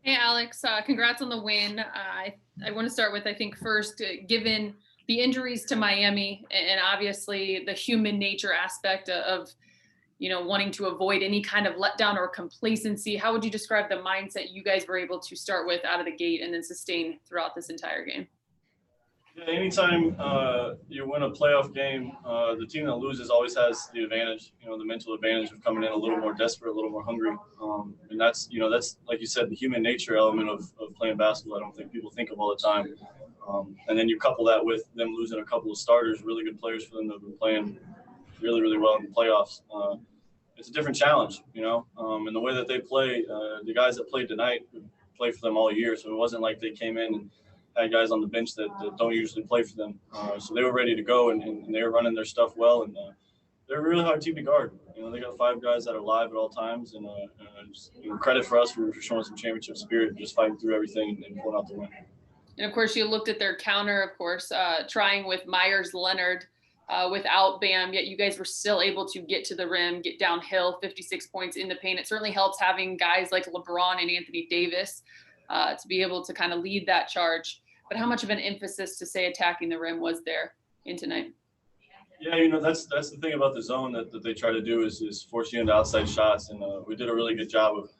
Hey, Alex, congrats on the win. I want to start with, I think first, given the injuries to Miami and obviously the human nature aspect of, wanting to avoid any kind of letdown or complacency, how would you describe the mindset you guys were able to start with out of the gate and then sustain throughout this entire game? Yeah, anytime you win a playoff game, the team that loses always has the advantage. The mental advantage of coming in a little more desperate, a little more hungry, and that's like you said, the human nature element of playing basketball. I don't think people think of all the time. And then you couple that with them losing a couple of starters, really good players for them that have been playing really, really well in the playoffs. It's a different challenge, and the way that they play, the guys that played tonight play for them all year, so it wasn't like they came in and had guys on the bench that don't usually play for them. So they were ready to go, and they were running their stuff well, and they're a really hard team to guard. They got 5 guys that are live at all times, and just, credit for us for showing some championship spirit and just fighting through everything and pulling out the win. And of course, you looked at their counter, of course, trying with Myers-Leonard without Bam, yet you guys were still able to get to the rim, get downhill, 56 points in the paint. It certainly helps having guys like LeBron and Anthony Davis to be able to kind of lead that charge. But how much of an emphasis to say attacking the rim was there in tonight? Yeah, that's the thing about the zone that they try to do is force you into outside shots, and we did a really good job of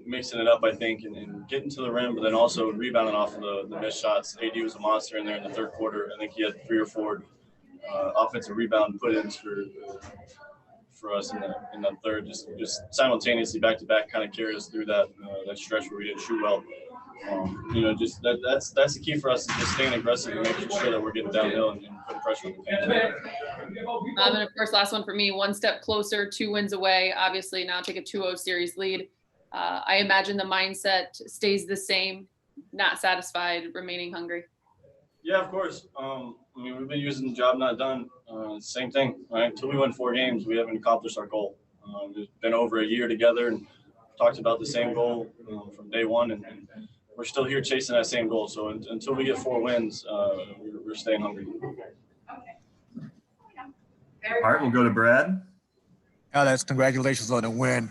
mixing it up, I think, and getting to the rim, but then also rebounding off of the missed shots. AD was a monster in there in the third quarter. I think he had 3 or 4 offensive rebound put-ins for us in that third, just simultaneously back-to-back, kind of carried us through that stretch where we didn't shoot well. Just that's the key for us, is just staying aggressive and making sure that we're getting downhill and putting pressure on the paint. And of course, last one for me, one step closer, 2 wins away. Obviously, now take a 2-0 series lead. I imagine the mindset stays the same, not satisfied, remaining hungry. Yeah, of course. We've been using the job not done. Same thing, right? Until we win 4 games, we haven't accomplished our goal. It's been over a year together and talked about the same goal from day one, and we're still here chasing that same goal. So until we get 4 wins, we're staying hungry. All right, we'll go to Brad. Alex, congratulations on the win.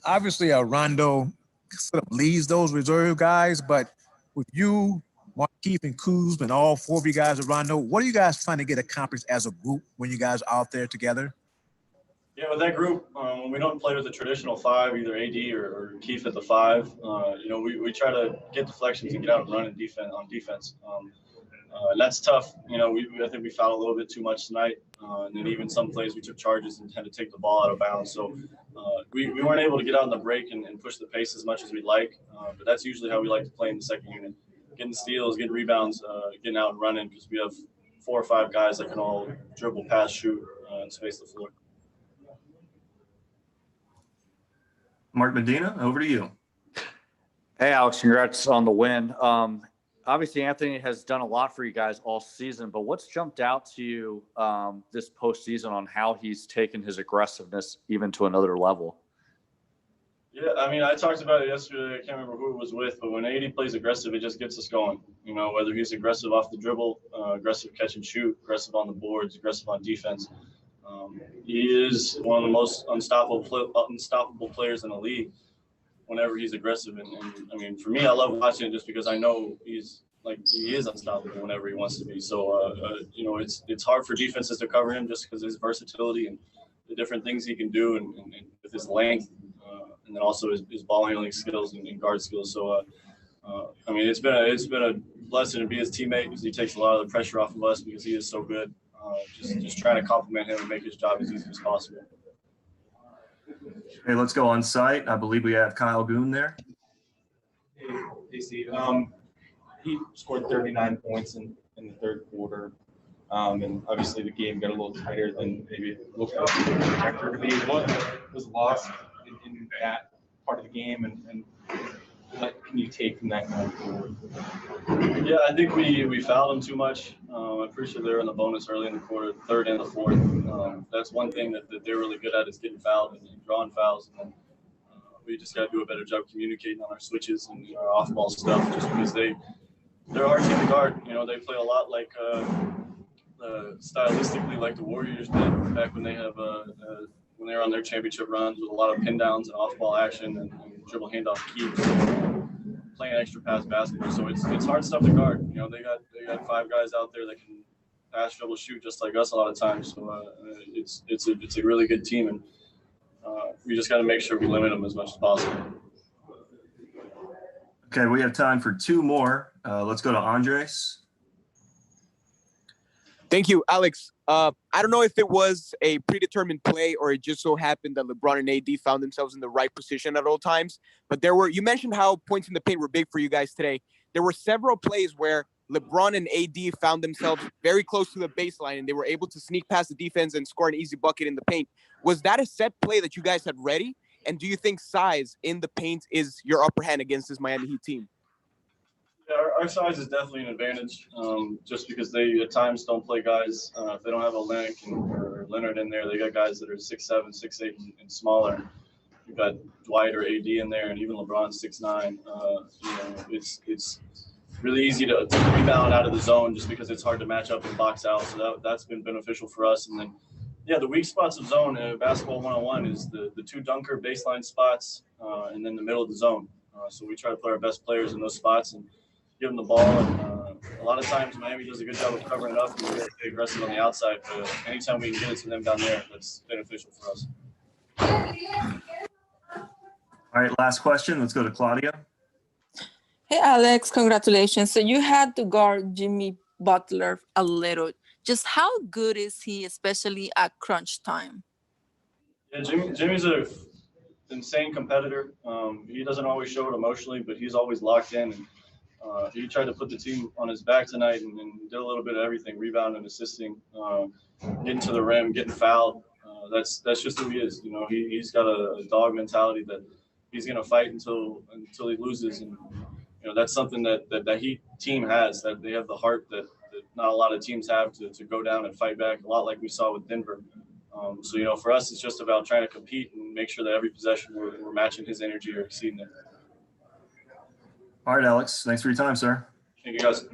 Obviously, Rondo sort of leads those reserve guys, but with you, Markieff and Kuz, and all 4 of you guys at Rondo, what are you guys trying to get accomplished as a group when you guys are out there together? Yeah, with that group, when we don't play with the traditional 5, either AD or Keith at the 5, we try to get deflections and get out and run on defense. And that's tough. I think we fouled a little bit too much tonight. And then even some plays we took charges and had to take the ball out of bounds. So we weren't able to get out in the break and push the pace as much as we'd like. But that's usually how we like to play in the second unit. Getting steals, getting rebounds, getting out and running, because we have 4 or 5 guys that can all dribble, pass, shoot, and space the floor. Mark Medina, over to you. Hey, Alex, congrats on the win. Obviously, Anthony has done a lot for you guys all season, but what's jumped out to you this postseason on how he's taken his aggressiveness even to another level? Yeah, I talked about it yesterday. I can't remember who it was with, but when AD plays aggressive, it just gets us going. Whether he's aggressive off the dribble, aggressive catch and shoot, aggressive on the boards, aggressive on defense. He is one of the most unstoppable players in the league whenever he's aggressive. And for me, I love watching it just because I know he is unstoppable whenever he wants to be. So, it's hard for defenses to cover him just because of his versatility and the different things he can do and with his length. And then also his ball handling skills and guard skills. So, it's been a blessing to be his teammate, because he takes a lot of the pressure off of us because he is so good. Just trying to compliment him and make his job as easy as possible. Hey, let's go on site. I believe we have Kyle Goon there. Hey Steve. He scored 39 points in the third quarter. And obviously the game got a little tighter than maybe it looked like the projector to be. What was lost in that part of the game, and what can you take from that going forward? Yeah, I think we fouled him too much. I'm pretty sure they were in the bonus early in the quarter, third and the fourth. That's one thing that they're really good at, is getting fouled and drawing fouls. And we just got to do a better job communicating on our switches and our off-ball stuff, just because they're our team to guard. They play a lot like stylistically like the Warriors did back when they were on their championship runs, with a lot of pin downs and off-ball action and dribble handoff keeps. playing extra pass basketball. So it's hard stuff to guard. You know, they got 5 guys out there that can pass, dribble, shoot just like us a lot of times. So it's a really good team, and we just got to make sure we limit them as much as possible. Okay, we have time for 2 more. Let's go to Andres. Thank you, Alex. I don't know if it was a predetermined play or it just so happened that LeBron and AD found themselves in the right position at all times. But you mentioned how points in the paint were big for you guys today. There were several plays where LeBron and AD found themselves very close to the baseline and they were able to sneak past the defense and score an easy bucket in the paint. Was that a set play that you guys had ready? And do you think size in the paint is your upper hand against this Miami Heat team? Yeah, our size is definitely an advantage, just because they at times don't play guys. If they don't have a or Leonard in there, they got guys that are 6'7", 6'8", and smaller. You've got Dwight or AD in there, and even LeBron 6'9". You know, it's really easy to rebound out of the zone just because it's hard to match up and box out. So that's been beneficial for us. And then, yeah, the weak spots of zone basketball 101 is the 2 dunker baseline spots, and then the middle of the zone. So we try to play our best players in those spots and give them the ball. And a lot of times Miami does a good job of covering it up and we get aggressive on the outside. But anytime we can get it to them down there, that's beneficial for us. All right, last question. Let's go to Claudia. Hey, Alex, congratulations. So you had to guard Jimmy Butler a little. Just how good is he, especially at crunch time? Yeah, Jimmy's an insane competitor. He doesn't always show it emotionally, but he's always locked in. And he tried to put the team on his back tonight and did a little bit of everything, rebounding, assisting, getting to the rim, getting fouled. That's just who he is. You know, he's got a dog mentality that he's going to fight until he loses. And, you know, that's something that Heat team has, that they have the heart that not a lot of teams have to go down and fight back, a lot like we saw with Denver. So, you know, for us, it's just about trying to compete and make sure that every possession we're matching his energy or exceeding it. All right, Alex. Thanks for your time, sir. Thank you, guys.